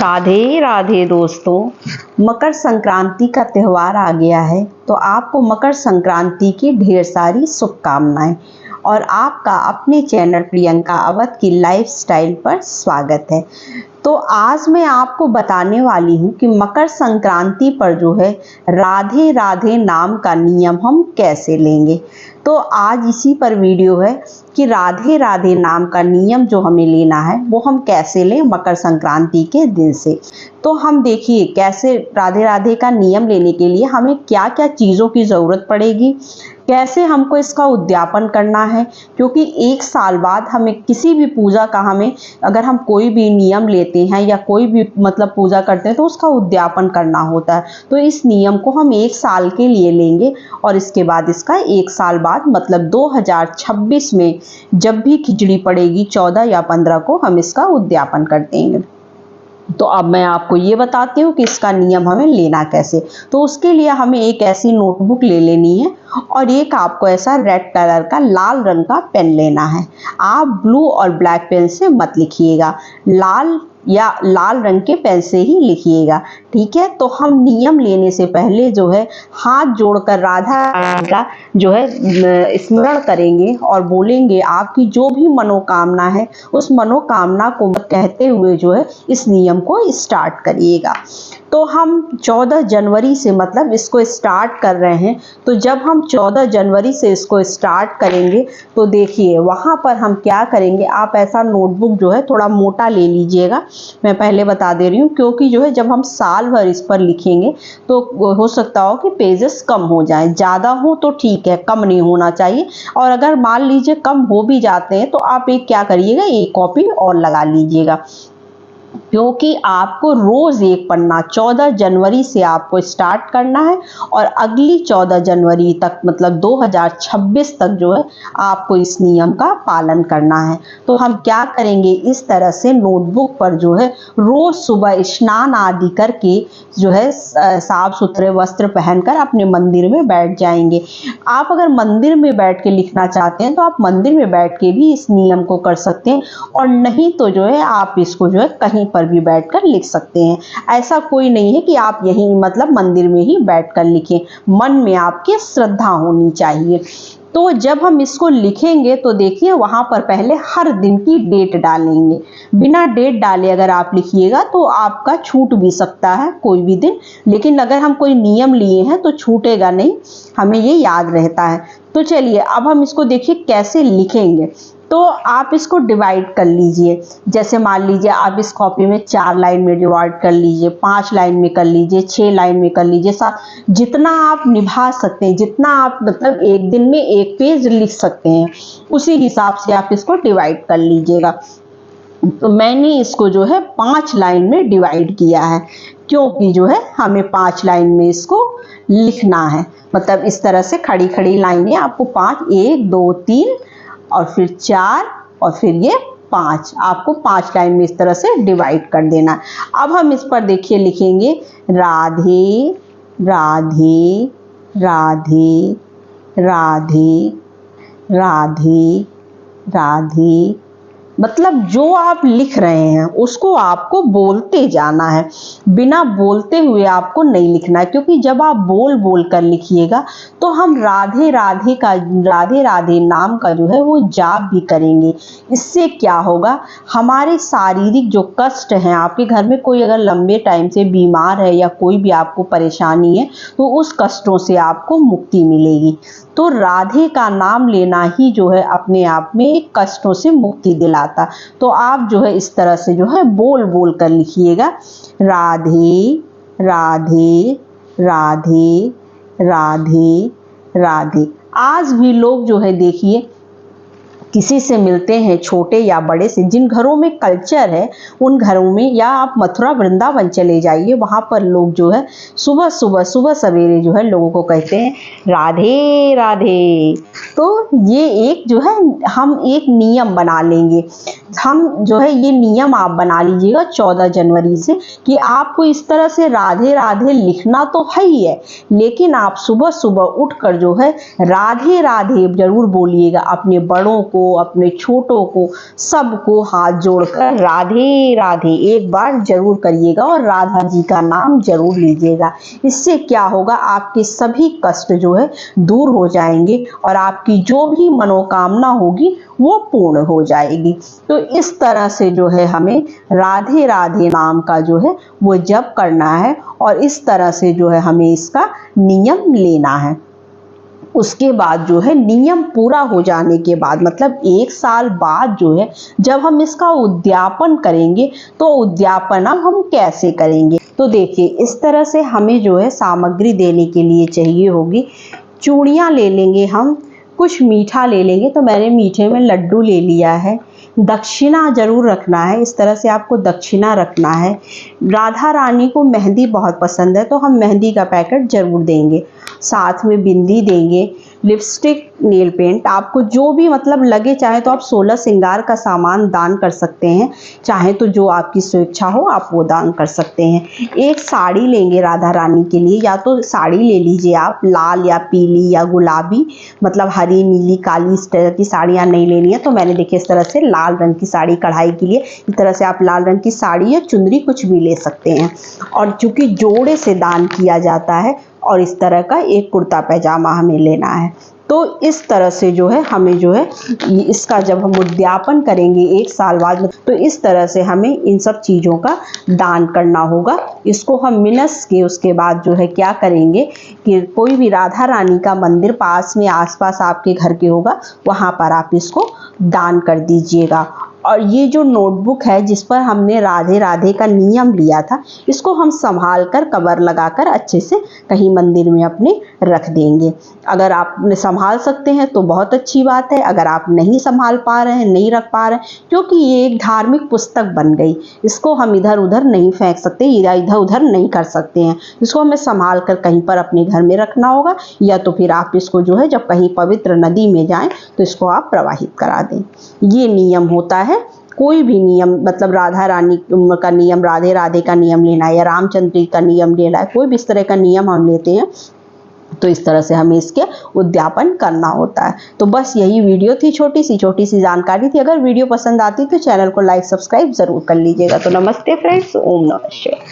राधे राधे दोस्तों, मकर संक्रांति का त्यौहार आ गया है तो आपको मकर संक्रांति की ढेर सारी शुभकामनाएं और आपका अपने चैनल प्रियंका अवध की लाइफस्टाइल पर स्वागत है। तो आज मैं आपको बताने वाली हूँ कि मकर संक्रांति पर जो है राधे राधे नाम का नियम हम कैसे लेंगे। तो आज इसी पर वीडियो है कि राधे राधे नाम का नियम जो हमें लेना है वो हम कैसे लें मकर संक्रांति के दिन से। तो हम देखिए कैसे राधे राधे का नियम लेने के लिए हमें क्या क्या चीज़ों की ज़रूरत पड़ेगी, कैसे हमको इसका उद्यापन करना है, क्योंकि एक साल बाद हमें किसी भी पूजा का अगर हम कोई भी नियम लेते हैं या कोई भी पूजा करते हैं तो उसका उद्यापन करना होता है। तो इस नियम को हम एक साल के लिए लेंगे और इसके बाद इसका एक साल बाद 2026 में जब भी खिचड़ी पड़ेगी 14 या 15 को हम इसका उद्यापन कर देंगे। तो अब मैं आपको ये बताती हूँ कि इसका नियम हमें लेना कैसे। तो उसके लिए हमें एक ऐसी नोटबुक ले लेनी है और एक आपको ऐसा रेड कलर का लाल रंग का पेन लेना है। आप ब्लू और ब्लैक पेन से मत लिखिएगा, लाल रंग के पेन से ही लिखिएगा, ठीक है। तो हम नियम लेने से पहले जो है हाथ जोड़कर राधा रानी का जो है स्मरण करेंगे और बोलेंगे आपकी जो भी मनोकामना है उस मनोकामना को कहते हुए जो है इस नियम को स्टार्ट करिएगा। तो हम 14 जनवरी से इसको स्टार्ट कर रहे हैं। तो जब हम 14 जनवरी से इसको स्टार्ट करेंगे तो देखिए वहाँ पर हम क्या करेंगे, आप ऐसा नोटबुक जो है थोड़ा मोटा ले लीजिएगा। मैं पहले बता दे रही हूँ क्योंकि जो है जब हम साल भर इस पर लिखेंगे तो हो सकता हो कि पेजेस कम हो जाएं, ज़्यादा हो तो ठीक है, कम नहीं होना चाहिए। और अगर मान लीजिए कम हो भी जाते हैं तो आप क्या करिएगा, एक कॉपी और लगा लीजिएगा, क्योंकि आपको रोज एक पन्ना 14 जनवरी से आपको स्टार्ट करना है और अगली 14 जनवरी तक 2026 तक जो है आपको इस नियम का पालन करना है। तो हम क्या करेंगे, इस तरह से नोटबुक पर जो है रोज सुबह स्नान आदि करके जो है साफ सुथरे वस्त्र पहनकर अपने मंदिर में बैठ जाएंगे। आप अगर मंदिर में बैठ के लिखना चाहते हैं तो आप मंदिर में बैठ के भी इस नियम को कर सकते हैं, और नहीं तो जो है आप इसको जो है कहीं पर भी बैठकर लिख सकते हैं। ऐसा कोई नहीं है कि आप यहीं मंदिर में ही बैठकर लिखें, मन में आपकी श्रद्धा होनी चाहिए। तो जब हम इसको लिखेंगे तो देखिए वहाँ पर पहले हर दिन की डेट डालेंगे। बिना डेट डाले अगर आप लिखिएगा तो आपका छूट भी सकता है कोई भी दिन, लेकिन अगर हम कोई नियम लिए हैं तो छूटेगा नहीं, हमें ये याद रहता है। तो चलिए अब हम इसको देखिए कैसे लिखेंगे। तो आप इसको डिवाइड कर लीजिए, जैसे मान लीजिए आप इस कॉपी में 4 लाइन में डिवाइड कर लीजिए, 5 लाइन में कर लीजिए, 6 लाइन में कर लीजिए, जितना आप निभा सकते हैं, जितना आप एक दिन में एक पेज लिख सकते हैं उसी हिसाब से आप इसको डिवाइड कर लीजिएगा। तो मैंने इसको जो है 5 लाइन में डिवाइड किया है, क्योंकि जो है हमें 5 लाइन में इसको लिखना है। इस तरह से खड़ी खड़ी लाइनें आपको 5, 1 2 3 और फिर 4 और फिर ये 5, आपको 5 लाइन में इस तरह से डिवाइड कर देना। अब हम इस पर देखिए लिखेंगे राधे राधे राधे राधे राधे राधे, जो आप लिख रहे हैं उसको आपको बोलते जाना है, बिना बोलते हुए आपको नहीं लिखना है। क्योंकि जब आप बोल बोल कर लिखिएगा तो हम राधे राधे नाम का जो है वो जाप भी करेंगे। इससे क्या होगा, हमारे शारीरिक जो कष्ट हैं, आपके घर में कोई अगर लंबे टाइम से बीमार है या कोई भी आपको परेशानी है तो उस कष्टों से आपको मुक्ति मिलेगी। तो राधे का नाम लेना ही जो है अपने आप में कष्टों से मुक्ति दिलाता। तो आप जो है इस तरह से जो है बोल बोल कर लिखिएगा, राधे राधे राधे राधे राधे। आज भी लोग जो है देखिए किसी से मिलते हैं, छोटे या बड़े से, जिन घरों में कल्चर है उन घरों में, या आप मथुरा वृंदावन चले जाइए, वहाँ पर लोग जो है सुबह सवेरे जो है लोगों को कहते हैं राधे राधे। तो ये एक जो है हम एक नियम बना लेंगे, हम जो है ये नियम आप बना लीजिएगा 14 जनवरी से कि आपको इस तरह से राधे राधे लिखना तो है ही है, लेकिन आप सुबह उठकर जो है राधे राधे जरूर बोलिएगा अपने बड़ों को, को, अपने छोटों को, सबको हाथ जोड़कर राधे राधे एक बार जरूर करिएगा और राधा जी का नाम जरूर लीजिएगा। इससे क्या होगा, आपके सभी कष्ट जो है दूर हो जाएंगे और आपकी जो भी मनोकामना होगी वो पूर्ण हो जाएगी। तो इस तरह से जो है हमें राधे राधे नाम का जो है वो जप करना है और इस तरह से जो है हमें इसका नियम लेना है। उसके बाद जो है नियम पूरा हो जाने के बाद, मतलब 1 साल बाद जो है जब हम इसका उद्यापन करेंगे, तो उद्यापन अब हम कैसे करेंगे, तो देखिए इस तरह से हमें जो है सामग्री देने के लिए चाहिए होगी, चूड़ियाँ ले लेंगे हम, कुछ मीठा ले लेंगे, तो मैंने मीठे में लड्डू ले लिया है। दक्षिणा जरूर रखना है, इस तरह से आपको दक्षिणा रखना है। राधा रानी को मेहंदी बहुत पसंद है तो हम मेहंदी का पैकेट जरूर देंगे, साथ में बिंदी देंगे, लिपस्टिक, नेल पेंट, आपको जो भी मतलब लगे, चाहे तो आप 16 श्रृंगार का सामान दान कर सकते हैं, चाहे तो जो आपकी स्वेच्छा हो आप वो दान कर सकते हैं। एक साड़ी लेंगे राधा रानी के लिए, या तो साड़ी ले लीजिए आप लाल या पीली या गुलाबी, मतलब हरी, नीली, काली, इस तरह की साड़ियाँ नहीं लेनी है। तो मैंने देखिए इस तरह से लाल रंग की साड़ी कढ़ाई के लिए, इस तरह से आप लाल रंग की साड़ी या चुनरी कुछ भी ले सकते हैं। और चूंकि जोड़े से दान किया जाता है, और इस तरह का एक कुर्ता पैजामा हमें लेना है। तो इस तरह से जो है हमें जो है इसका जब हम उद्यापन करेंगे 1 साल बाद, तो इस तरह से हमें इन सब चीज़ों का दान करना होगा। इसको हम मिनस के उसके बाद जो है क्या करेंगे कि कोई भी राधा रानी का मंदिर पास में आसपास आपके घर के होगा, वहाँ पर आप इसको दान कर दीजिएगा। और ये जो नोटबुक है जिस पर हमने राधे राधे का नियम लिया था, इसको हम संभाल कर कवर लगाकर अच्छे से कहीं मंदिर में अपने रख देंगे। अगर आप संभाल सकते हैं तो बहुत अच्छी बात है, अगर आप नहीं संभाल पा रहे हैं, नहीं रख पा रहे हैं, क्योंकि ये एक धार्मिक पुस्तक बन गई, इसको हम इधर उधर नहीं फेंक सकते, इधर उधर नहीं कर सकते हैं। इसको हमें संभाल कर कहीं पर अपने घर में रखना होगा, या तो फिर आप इसको जो है जब कहीं पवित्र नदी में जाएं तो इसको आप प्रवाहित करा दें। ये नियम होता है। कोई भी नियम, मतलब राधा रानी का नियम, राधे राधे का नियम लेना है या रामचंद्र का नियम लेना है, कोई भी इस तरह का नियम हम लेते हैं तो इस तरह से हमें इसके उद्यापन करना होता है। तो बस यही वीडियो थी, छोटी सी जानकारी थी। अगर वीडियो पसंद आती तो चैनल को लाइक सब्सक्राइब जरूर कर लीजिएगा। तो नमस्ते फ्रेंड्स, ओम नमः शिवाय।